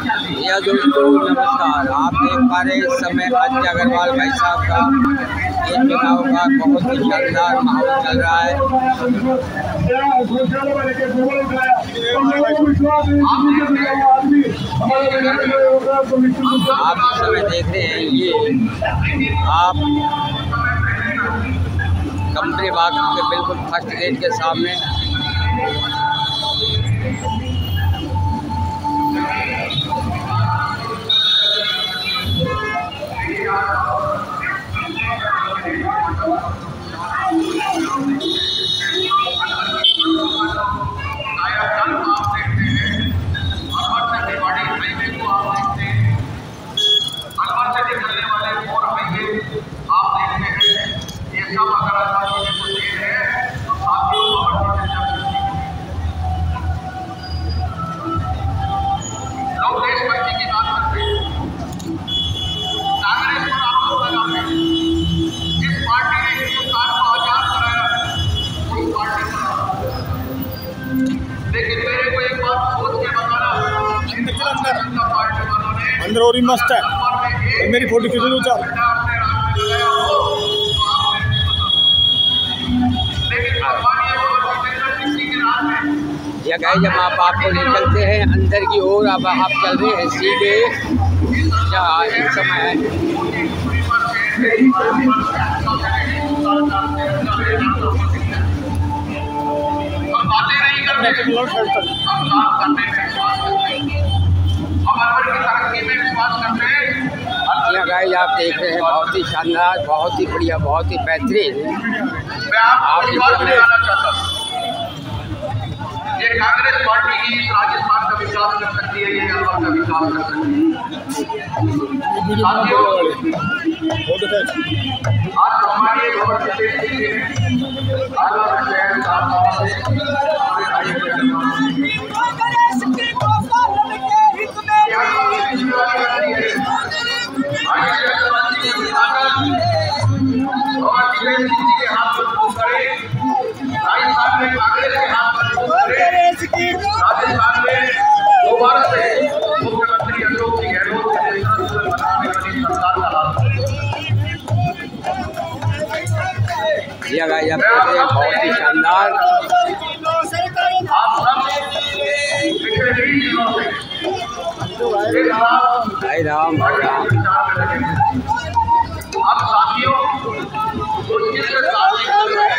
या दोस्तों नमस्कार, आप देख पा रहे इस समय अजय अग्रवाल भाई साहब का ये चुनाव का बहुत ही शानदार माहौल चल रहा है। आप इस समय देख रहे हैं ये आप कंपनी बाग के बिल्कुल फर्स्ट गेट के सामने अंदर और ही मस्त है। मेरी फोटो खींच लो चार। यह गाइस जब आप आपको ले चलते हैं अंदर की ओर। अब आप चल रहे हैं सीधे जहाँ इस समय गाइस आप देख रहे हैं बहुत ही शानदार, बहुत ही बढ़िया, बहुत ही बेहतरीन। आप इस समय ये कांग्रेस पार्टी की राजस्थान का विकास कर सकती है, ये अलवर का विकास कर सकती है। आज हमारे राजस्थान में दोबारा से मुख्यमंत्री अशोक जी गहलोत के नेतृत्व में बनाने वाली सरकार का लाभ। ये गाइस आप देख रहे हैं बहुत ही शानदार। आप सब पिछले 20 दिनों से भाई राम अब साथियों मुश्किल से शादी कर रहे हैं।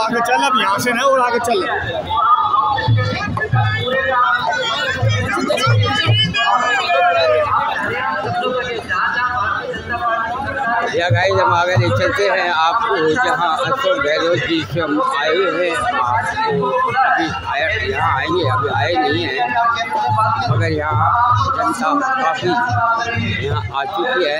आगे चल, अब यहाँ से ना और आगे चल। या गाइस हम आगे नहीं चलते हैं आपको जहाँ अशोक गहलोत जी से हम आए हैं। आपको अभी यहाँ आएंगे, अभी आए नहीं हैं, मगर यहाँ जनता काफ़ी यहाँ आ चुकी है।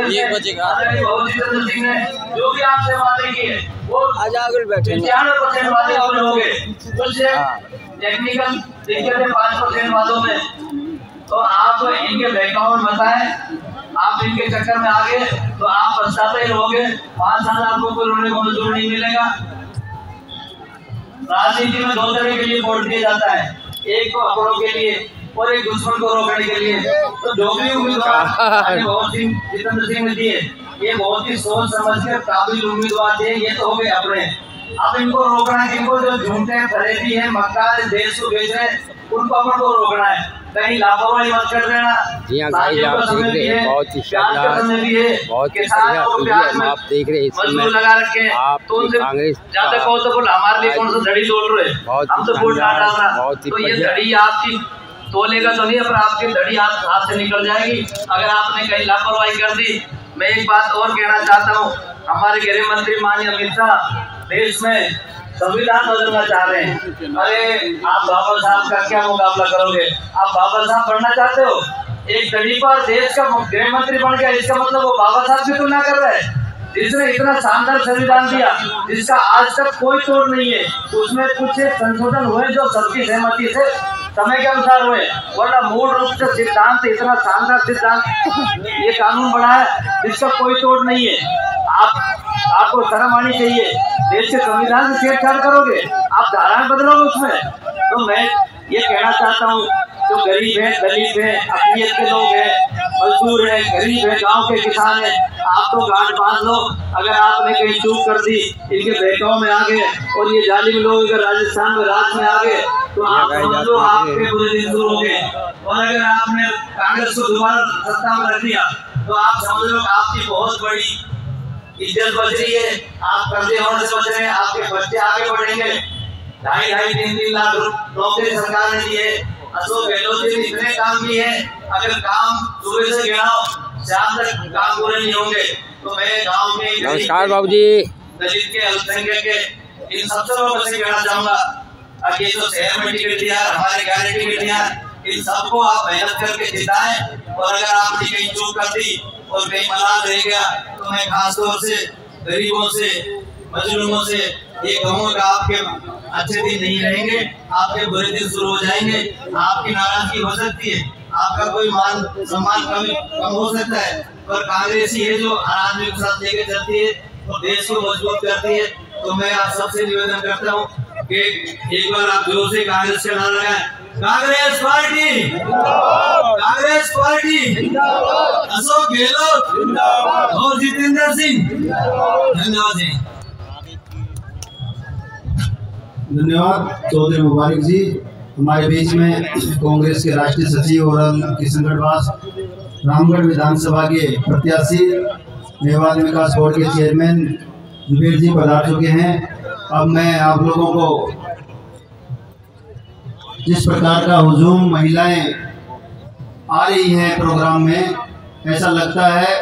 एक बजे का जो भी आपसे वादे किए वो आज आगे बैठे 95% वादे पूरे हो गए। कुछ टेक्निकल दिक्कतें 5% वादों में, तो आप इनके बैकग्राउंड बताएं। आप इनके चक्कर में आ गए तो आप पछताते ही रहोगे। 5 साल आपको कोई रोने को मंजूर नहीं मिलेगा। राजनीति में 2 तरह के लिए वोट दिया जाता है, एक को अपनों के लिए और एक दुश्मन को रोकने के लिए। तो जो भी उम्मीदवार बहुत सिंह जितेंद्र सिंह ने दिए, ये बहुत ही सोच समझ कर काबिल उम्मीदवार थे। ये तो हो गए अपने। अब इनको रोकना है, इनको जो झूठे फरेबी है मक्कार देश को बेच रहे उनको अपन को रोकना है। कहीं लापरवाही मत कर देना। बहुत ही शानदार, बहुत ही बढ़िया वीडियो आप देख रहे हैं। इसमें लगा रखे आप कांग्रेस ज्यादा कहो तो बोल हमारे लिए कौन सा धड़ी तोड़ रहे, हम तो वोट ना डालना। तो ये धड़ी आपकी तोलेगा तो नहीं, पर आपकी धड़ी हाथ से निकल जाएगी अगर आपने कहीं लापरवाही कर दी। मैं एक बात और कहना चाहता हूँ, हमारे गृह मंत्री माननीय अमित शाह देश में संविधान बदलना चाह रहे हैं। अरे आप बाबा साहब का क्या मुकाबला करोगे? आप बाबा साहब बनना चाहते हो? एक गरीबा देश का गृह मंत्री बन गया, इसका मतलब वो बाबा साहब की तुलना कर रहे हैं, जिसने इतना शानदार संविधान दिया जिसका आज तक कोई तोड़ नहीं है। उसमें कुछ संशोधन हुए जो सबकी सहमति से समय के अनुसार हुए, वरना मूल रूप से सिद्धांत इतना शानदार सिद्धांत ये कानून बना है जिसका कोई तोड़ नहीं है। आपको शर्म आनी चाहिए। देश के संविधान से छेड़छाड़ करोगे, आप धाराएं बदलोगे उसमें। तो मैं ये कहना चाहता हूँ, जो गरीब है, दलित है, अक़लियत के लोग हैं, मजदूर है, गरीब है, गांव के किसान है, आप तो गांठ बांध लो। अगर आपने कहीं चूक कर दी, इनके बहकाव में आ गए और ये जालिम लोग अगर राजस्थान में राज में आ गए तो आप समझ लो आपके बुरे दिन शुरू हो गए। और अगर आपने कांग्रेस को दोबारा सत्ता में रख दिया तो आप समझ लो आपकी बहुत बड़ी इज्जत बच रही है, आप कर्जे होने से बच रहे हैं, आपके बच्चे आगे बढ़ेंगे। 2.5-3 लाख नौकरी सरकार ने दिए। अशोक गहलोत जी ने इतने काम किए हैं, अगर काम सुबह से गिनाओ शाम तक काम पूरे नहीं होंगे। तो मैं गांव में नमस्कार बाबू जी, दलित के, अल्पसंख्यक के, इन सबसे लोगों से कहना चाहूंगा, अब ये जो शहर में टिकट दिया, हमारे गाड़ी टिकट दिया, इन सबको आप मेहनत करके जिताएं। और अगर आपने कहीं चूक कर दी और कहीं मलाल रह गया तो मैं खासतौर से गरीबों से, मजलूमों से ये कहूँगा, आपके अच्छे दिन नहीं रहेंगे, आपके बुरे दिन शुरू हो जाएंगे। आपकी नाराजगी हो सकती है, आपका कोई मान सम्मान कम हो सकता है, पर कांग्रेस ही है जो हर आदमी के साथ लेके चलती है और देश को मजबूत करती है। तो मैं आप सबसे निवेदन करता हूँ कि एक बार आप जोर से कांग्रेस का नारा लगाएं। कांग्रेस पार्टी, कांग्रेस पार्टी, अशोक गहलोत और जितेंद्र सिंह। धन्यवाद जी। धन्यवाद चौधरी मुबारक जी। हमारे बीच में कांग्रेस के राष्ट्रीय सचिव और किशनगढ़ वास रामगढ़ विधानसभा के प्रत्याशी, मेवाड़ विकास बोर्ड के चेयरमैन जुबेर जी पधार चुके हैं। अब मैं आप लोगों को जिस प्रकार का हुजूम महिलाएं आ रही हैं प्रोग्राम में, ऐसा लगता है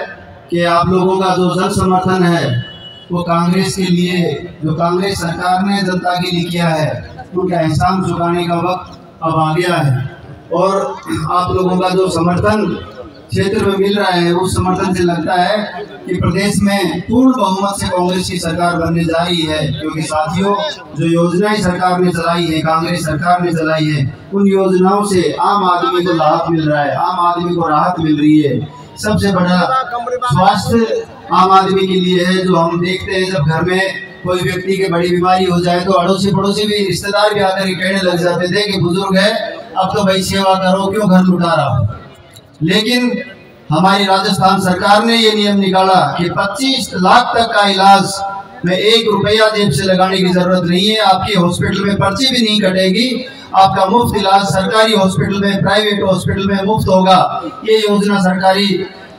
कि आप लोगों का जो जन समर्थन है वो कांग्रेस के लिए, जो कांग्रेस सरकार ने जनता के लिए किया है, उनका एहसान चुकाने का वक्त अब आ गया है। और आप लोगों का जो समर्थन क्षेत्र में मिल रहा है, उस समर्थन से लगता है कि प्रदेश में पूर्ण बहुमत से कांग्रेस की सरकार बनने जा रही है। क्योंकि साथियों, जो योजनाएं सरकार ने चलाई है, कांग्रेस सरकार ने चलाई है, उन योजनाओं से आम आदमी को लाभ मिल रहा है, आम आदमी को राहत मिल रही है। सबसे बड़ा स्वास्थ्य आम आदमी के लिए है, जो हम देखते हैं जब घर में कोई व्यक्ति की बड़ी बीमारी हो जाए तो अड़ोसी पड़ोसी भी, रिश्तेदार भी आकर कहने लग जाते थे कि बुजुर्ग है, अब तो भाई सेवा करो, क्यों घर लुटा रहा हो। लेकिन हमारी राजस्थान सरकार ने ये नियम निकाला कि 25 लाख तक का इलाज मैं 1 रुपया जेब से लगाने की जरूरत नहीं है। आपकी हॉस्पिटल में पर्ची भी नहीं कटेगी, आपका मुफ्त इलाज सरकारी हॉस्पिटल में, प्राइवेट हॉस्पिटल में मुफ्त होगा। ये योजना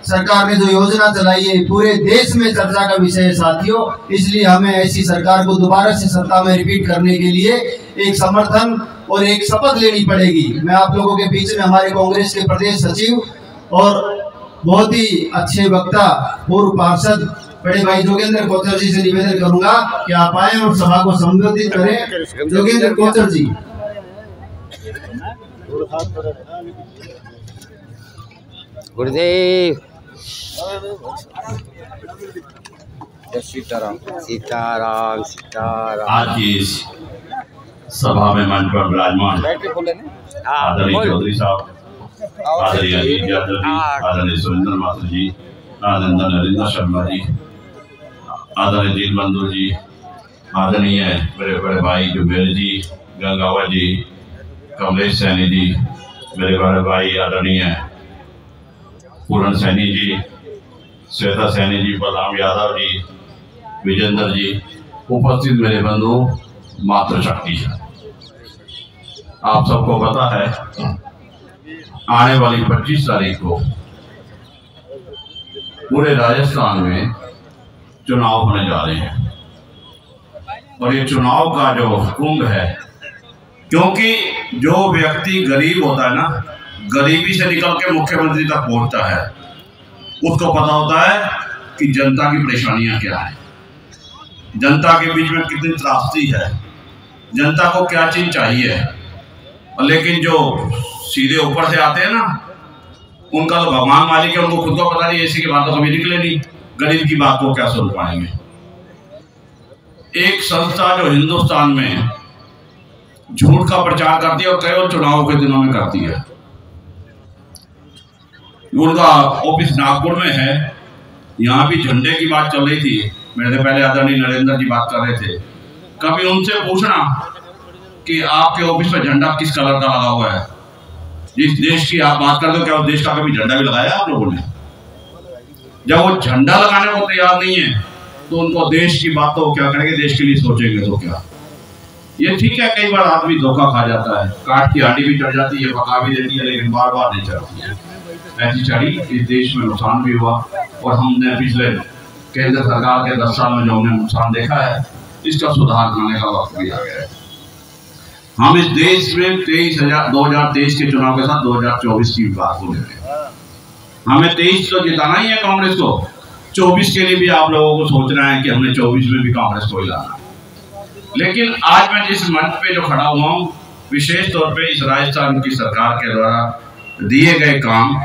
सरकार ने जो योजना चलाई है पूरे देश में चर्चा का विषय है साथियों। इसलिए हमें ऐसी सरकार को दोबारा से सत्ता में रिपीट करने के लिए एक समर्थन और एक शपथ लेनी पड़ेगी। मैं आप लोगों के बीच में हमारे कांग्रेस के प्रदेश सचिव और बहुत ही अच्छे वक्ता पूर्व पार्षद बड़े भाई जोगेंद्र कोचर जी से निवेदन करूंगा कि आप आए और सभा को संबोधित करें। जोगेंद्र कोचर जी। गुरुदेव सीताराम सीताराम सीताराम। आज की इस सभा में मंच पर विराजमान आदरणीय चौधरी साहब, आदरणीय अजीत यादव जी, आदरणीय सुरेंद्र माथुर जी, आदरणीय नरेंद्र शर्मा जी, आदरणीय दीन बंधु जी, आदरणीय मेरे बड़े भाई जुबेर जी, गंगावा जी, कमलेश सैनी जी, मेरे बड़े भाई आदरणीय पूरण सैनी जी, श्वेता सैनी जी, बलराम यादव जी, विजेंद्र जी, उपस्थित मेरे बंधु मातृशक्ति। आप सबको पता है आने वाली 25 तारीख को पूरे राजस्थान में चुनाव होने जा रहे हैं और ये चुनाव का जो कुंभ है, क्योंकि जो व्यक्ति गरीब होता है ना, गरीबी से निकल के मुख्यमंत्री तक पहुंचता है, उसको पता होता है कि जनता की परेशानियां क्या है, जनता के बीच में कितनी त्रासदी है, जनता को क्या चीज चाहिए। लेकिन जो सीधे ऊपर से आते हैं ना, उनका तो भगवान मालिक है, उनको खुद को पता नहीं, ऐसी की बात तो कभी निकले नहीं, गरीब की बात को क्या सुन पाएंगे। एक संस्था जो हिंदुस्तान में झूठ का प्रचार करती है और केवल चुनाव के दिनों में करती है, उनका ऑफिस नागपुर में है। यहाँ भी झंडे की बात चल रही थी, मेरे से पहले आदरणीय नरेंद्र जी बात कर रहे थे। कभी उनसे पूछना कि आपके ऑफिस में झंडा किस कलर का लगा हुआ है। जिस देश की आप बात करते हो, क्या उस देश का कभी झंडा भी लगाया आप लोगों ने? जब वो झंडा लगाने को तैयार नहीं है तो उनको देश की बात तो क्या करेंगे, देश के लिए सोचेंगे तो क्या। ये ठीक है, कई बार आदमी धोखा खा जाता है, काट की आड़ी भी चढ़ जाती है, पका भी देती है, लेकिन बार बार नहीं चढ़ती है। ऐसी चढ़ी, इस देश में नुकसान भी हुआ और हमने पिछले केंद्र सरकार के 10 साल में जो हमने नुकसान देखा है, इसका सुधार करने का वक्त भी आ गया है। हम इस देश में 2023 के चुनाव के साथ 2024 की बात को लेते हैं। हमें 23 तो जिताना ही है कांग्रेस को, 24 के लिए भी आप लोगों को सोचना है कि हमने 24 में भी कांग्रेस को ही लाना। लेकिन आज मैं जिस मंच पे जो खड़ा हुआ हूँ, विशेष तौर पे इस राजस्थान की सरकार के द्वारा दिए गए काम,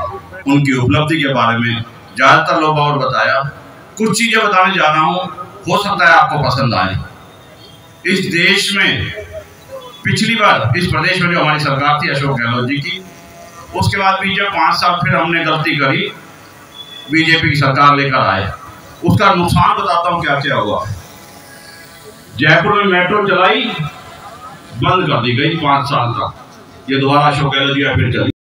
उनकी उपलब्धि के बारे में ज्यादातर लोगों और बताया। कुछ चीजें बताने जा रहा हूँ, हो सकता है आपको पसंद आए। इस देश में पिछली बार इस प्रदेश में जो हमारी सरकार थी अशोक गहलोत जी की, उसके बाद भी जब 5 साल फिर हमने गलती करी, बीजेपी की सरकार लेकर आए, उसका नुकसान बताता हूँ क्या क्या हुआ। जयपुर में मेट्रो चलाई, बंद कर दी गई 5 साल तक, ये दोबारा अशोक गहलोत जी फिर चली।